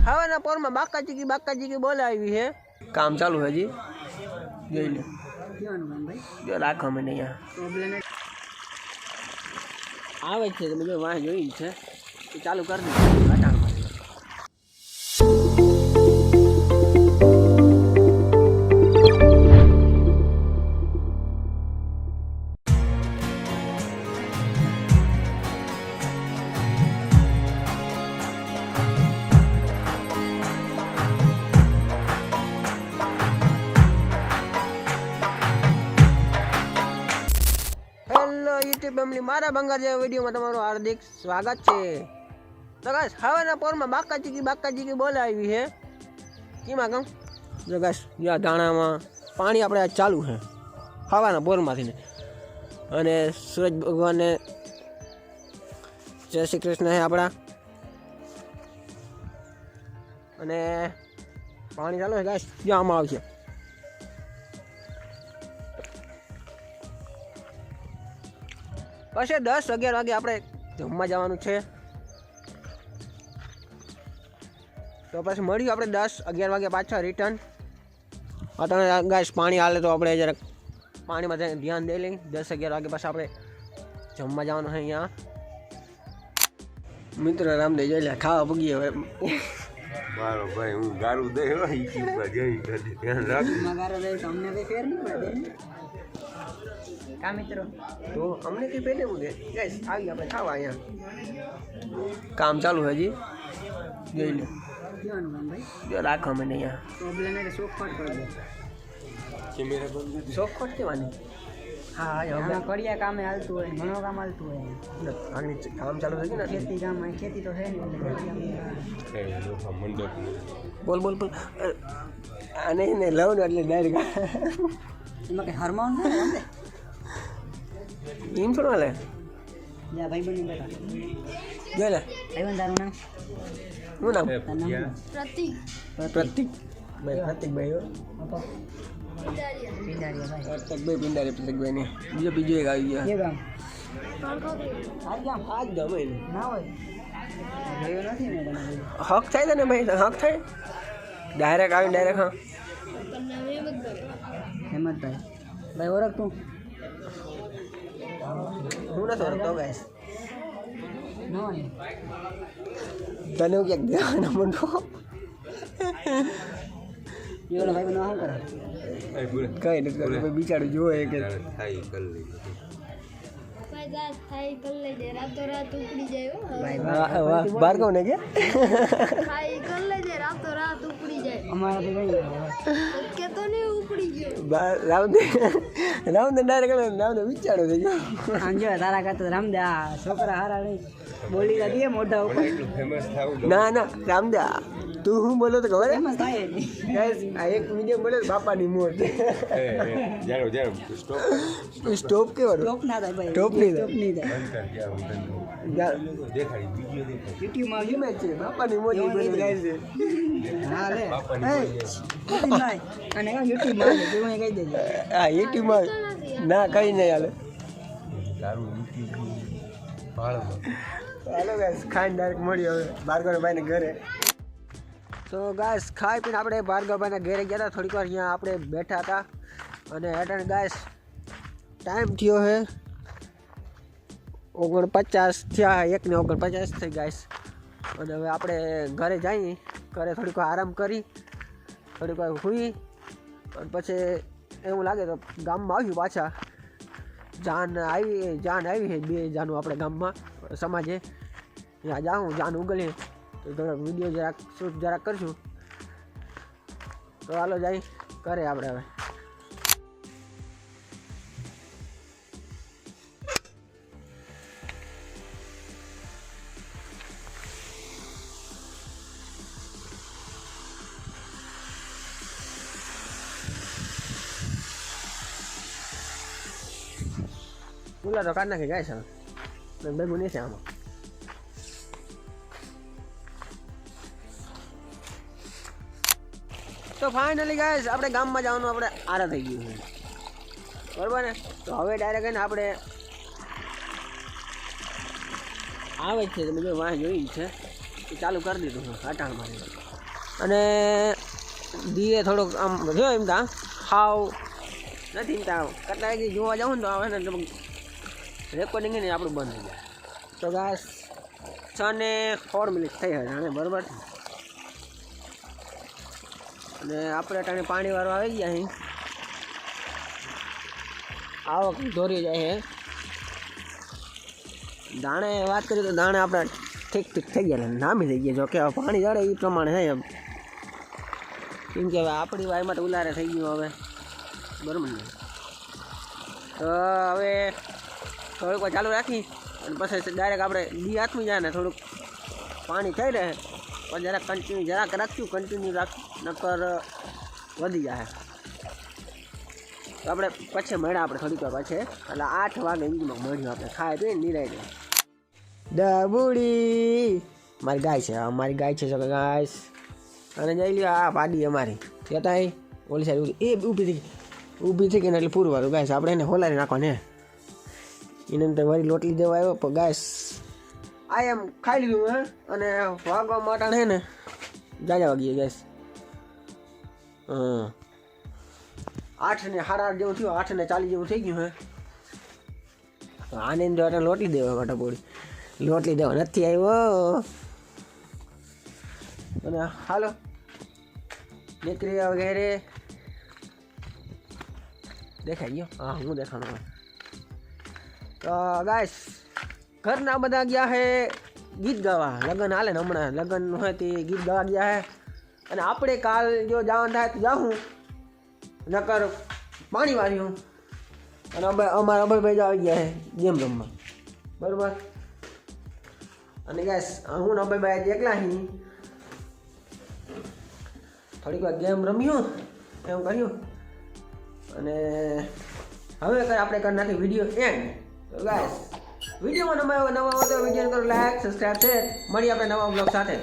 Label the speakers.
Speaker 1: हवाना पोर में बाकाजी की बोलावी है। काम चालू है जी, જોઈ લે જો રાખો મને અહીંયા આવે છે તમે જો વાહ જોઈ છે તો ચાલુ કરી દો અટાણમાં। यूट्यूब फैमिली मारा बंगार जेवा वीडियो में तमारो हार्दिक स्वागत है। तो गाइस हवाना पोर में बाकाजी की बोलावी है कीमा कहूं जो गाइस या दाणा में पानी आपणे चालू है हवाना पोर मांथी ने अने सूरज भगवान ने जय श्री कृष्ण है आपड़ा अने पानी चालू है गाइस जो आम आवशे। પછી 10-11 વાગે આપણે જમવા જવાનું છે તો પછી મળ્યું આપણે 10-11 વાગે પાછા રિટર્ન। અત્યારે ગાઈસ પાણી હાલે તો આપણે જરાક પાણીમાં ધ્યાન દઈ લઈએ। 10-11 વાગે પાછા આપણે જમવા જવાનું છે અહીંયા। મિત્ર રામદેવ જોઈ લે ખાવા પગી હવે
Speaker 2: મારો ભાઈ હું ગારું દે હોય ઈ પર જઈ કરી ધ્યાન રાખ
Speaker 1: ગારો દે તમને કઈ ફેર નહીં પડે का मित्रों तो हमने के पहले मुझे गाइस आगे આપણે ખાવા અહીંયા કામ ચાલુ है जी જોઈ લે કેવાનું કામ ભાઈ જો રાખો મને અહીંયા પ્રોબ્લેમ એટલે શોખટ કરી દો કેમેરા બંધ કરી શોખટ કેવાની હા હવે કડિયા કામે હાલતું હોય ઘણો કામ હાલતું હોય આગળ કામ ચાલુ છે ને ખેતી કામ આ ખેતી તો છે ને એટલે
Speaker 2: એ લોકો મંડપ
Speaker 1: બોલ આને ને લવ ને એટલે ડાયરેક્ટ એમાં કે હાર્મોન છે ને टीम थोड़ा ले जा भाई बनी बेटा जो ले भाई बन दारू ना वो नाम प्रतीक भाई प्रतीक भाई हो पिंडारिया भाई प्रतीक भाई ने बीजो एक આવી ગયા ये ગામ आज गाम है ना હોય ગયો નથી ને તને હક થાય ને ભાઈ હક થાય ડાયરેક્ટ આવી ડાયરેક્ટ હા હેમંતભાઈ ભાઈ ઓળખ તું હું નથી ઓળખતો ગાઈસ તને હું ક્યાંક દેવાના મંડો એવડો ભાઈ બનો શું કરે કઈ નથી કરે બિચારું જોવે કે
Speaker 2: થાય કર લે
Speaker 3: થાય કર લેજે રાતો રાત ઉપડી જાય
Speaker 1: ભાઈ વાહ બારગાવ ને કે
Speaker 3: થાય કર લેજે રાતો રાત ઉપડી જાય
Speaker 1: અમારા તો ભાઈ
Speaker 3: કે તો નહીં ઉપડી ગયો
Speaker 1: રામદે ડાયરેક્ટ રામદે વિચારો થઈ ગયો સમજો તારા કરતા રામદે આ છોકરા હારા નહીં બોલી દે મોઢા ઉપર
Speaker 2: ફેમસ થાવ
Speaker 1: ના રામદે તું હું બોલો તો ખબર
Speaker 3: ફેમસ થાય
Speaker 1: ગાઈસ આ એક વિડિયો બોલે બાપાની મોટ
Speaker 2: જારો
Speaker 1: સ્ટોપ કેવો
Speaker 3: ટોપ ના થાય ભાઈ
Speaker 1: ટોપ નહીં
Speaker 2: અંતર ગયા હું દેખાડી વિડિયો દેખાડી
Speaker 1: યુટ્યુબ માં ઇમેજ છે બાપાની મોટ બોલે ગાઈસ હા લે અને યુટ્યુબ માં તું કહી દેજે હા યુટ્યુબ માં ના કઈ નહીં હાલે
Speaker 2: દારૂ યુટ્યુબ પાળમાં
Speaker 1: હેલો ગાઈસ ખાઈને ડાયરેક્ટ મળી હવે ભાર્ગવભાઈ ને ઘરે। તો ગાઈસ ખાઈ પીને આપણે ભાર્ગવભાઈના ઘરે ગયા હતા થોડીક વાર અહીંયા આપણે બેઠા હતા અને હેઠળ ગાઈસ ટાઈમ થયો છે 49 થયા 1:49 થઈ ગાઈસ અને હવે આપણે ઘરે જઈએ ઘરે થોડીક વાર આરામ કરી થોડીક વાર સૂઈ અને પછી એવું લાગે તો ગામમાં આવ્યું પાછા જાન આવી છે 2 જાનું આપણે ગામમાં સમાજે ત્યાં જાઉં જાન ઉગલે તો થોડોક વિડીયો જરાક કરશું તો હાલો જાય કરે આપણે હવે બોલા તો કાઢ નાખી ગાય છે ભાઈ મને છે આમાં તો ફાઇનલી ગાઈસ આપણે ગામમાં જવાનું આપણે આરા થઈ ગયું છે બરાબર ને તો હવે ડાયરેક્ટ એને આપણે આવે છે તમે જો વાહ જોઈ છે એ ચાલુ કરી દીધું છે અટાણ મારી. અને દીએ થોડુંક આમ જો એમ તા હાવ નથી એમ તા કેટલા વાગે જોવા જાઉં ને તો આવે ને રેકોર્ડિંગ ને આપણું બંધ થઈ જાય. તો ગાઈસ 6:16 થઈ હશે બરાબર. અને આપણે અટાણે પાણીવાળો આવી ગયા અહીં આવક દોરી જાય છે. દાણે વાત કરીએ તો દાણે આપણે ઠીક થઈ ગયા નામી થઈ ગયા. જો કે પાણી જડે એ પ્રમાણે છે એમ. કેમ કે હવે આપણી વાય માટે ઉલારે થઈ ગયું હવે બરાબર ને. તો હવે થોડુંક ચાલુ રાખી અને પછી ડાયરેક્ટ આપણે દી હાથમાં જાય ને થોડુંક પાણી થઈ રહે પણ જરાક કન્ટિન્યુ જરાક રાખ્યું કન્ટિન્યુ રાખ નકર વધી જાય. તો આપણે પછી મળ્યા આપણે થોડીક વાર પછી એટલે 8 વાગે ઈંગમાં મળ્યું આપણે ખાય પીને નિરાય જાય. ડબુડી મારી ગાય છે અમારી ગાય છે ગાઈસ. અને જઈ લ્યો આ પાડી અમારી કહેતા ઓલી સાઈડ એ ઊભી થઈ ગઈ ને એટલે પૂરું વાળું ગાઈસ આપણે એને હોલારી નાખવા ને એને તો વળી લોટલી દેવા આવ્યો પણ ગાઈસ આ એમ ખાઈ લીધું હે. અને વાગવા માટે હે ને જાજા વાગીએ ગાઈસ. 8 ને 8:30 જેવું થયું 8:40 જેવું થઈ ગયું હે. આને તો એને લોટલી દેવા માટે પોડી લોટલી દેવા નથી આવ્યો. અને હાલો નીકળી વગેરે દેખાઈ ગયો. હા હું દેખાણો. તો ગાઈસ ઘરના બધા ગયા હે ગીત ગાવા. લગ્ન હાલે ને હમણાં લગ્ન હોય તે ગીત ગાવા ગયા હે. અને આપણે કાલ જો જવાનું થાય તો જાઉં નકર પાણી વાળ્યું. અને અમારા અભયભાઈ આવી ગયા છે ગેમ રમવા બરાબર. અને ગાઈસ હું ને અભયભાઈ એકલા હી થોડીક વાર ગેમ રમ્યું એમ કર્યું. અને હવે આપણે કરી નાખી વિડીયો એન્ડ. તો ગાઈસ વિડીયોમાં નવા હોય તો વિડીયો કરો લાઈક સબસ્ક્રાઈબ છે. મળીએ આપણે નવા બ્લોગ સાથે.